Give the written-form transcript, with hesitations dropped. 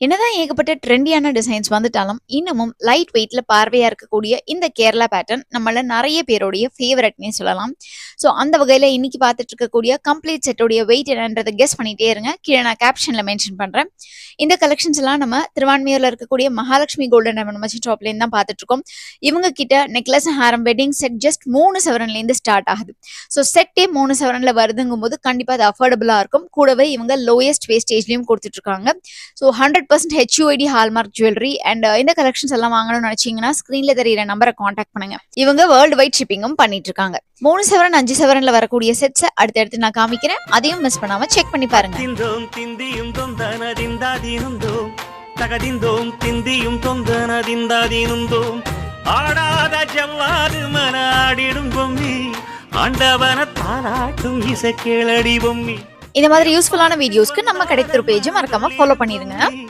என்னதான் ஏகப்பட்ட ட்ரெண்டியான டிசைன்ஸ் வந்துட்டாலும் இன்னமும் லைட் வெயிட்ல பார்வையா இருக்கக்கூடிய இந்த கேரளா பேட்டர்ன் நம்மள நிறைய பேருடைய ஃபேவரட்னே சொல்லலாம். ஸோ அந்த வகையில இன்னைக்கு பார்த்துட்டு இருக்கக்கூடிய கம்ப்ளீட் செட்டோடைய வெயிட் என்னன்றதை கெஸ் பண்ணிட்டே இருங்க. கீழே நான் கேப்ஷன்ல மென்ஷன் பண்றேன். இந்த கலெக்ஷன்ஸ் எல்லாம் நம்ம திருவான்மையூர்ல இருக்கக்கூடிய மகாலட்சுமி கோல்டன் டைமண்ட் மச்சி ஷாப்லேருந்து தான் பார்த்துட்டு இருக்கோம். இவங்க கிட்ட நெக்லஸ் ஹாரம் வெட்டிங் செட் ஜஸ்ட் 3 சவரன்லேருந்து ஸ்டார்ட் ஆகுது. ஸோ செட்டே 3 சவரன்ல வருதுங்கும் போது கண்டிப்பா அது அஃபோர்டபுளா இருக்கும். கூடவே இவங்க லோயஸ்ட் வேஸ்டேஜ்லயும் கொடுத்துட்டு இருக்காங்க. So 100% HUID hallmark jewellery and இந்த கலெக்ஷன்ஸ் எல்லாம் வாங்கணும்னு நினைச்சீங்கன்னா ஸ்கிரீன்ல தெரியுற நம்பரை காண்டாக்ட் பண்ணுங்க. இவங்க வேர்ல்டு வைட் ஷிப்பிங்கும் பண்ணிட்டு இருக்காங்க. 3 சவரன் 5 சவரன்ல வரக்கூடிய செட்ஸ் அடுத்தடுத்து நான் காமிக்கிறேன். அதையும் மிஸ் பண்ணாம செக் பண்ணி பாருங்க. ஆடாத ஜவ்வாது மனாடிடும் பொம்மி ஆண்டவன தாராட்டும் இசை கேளடி பொம்மி. இந்த மாதிரி யூஸ்ஃபுல்லான வீடியோஸ்க்கு நம்ம கிடைத்திரு பேஜ் மறக்காம ஃபாலோ பண்ணிருங்க.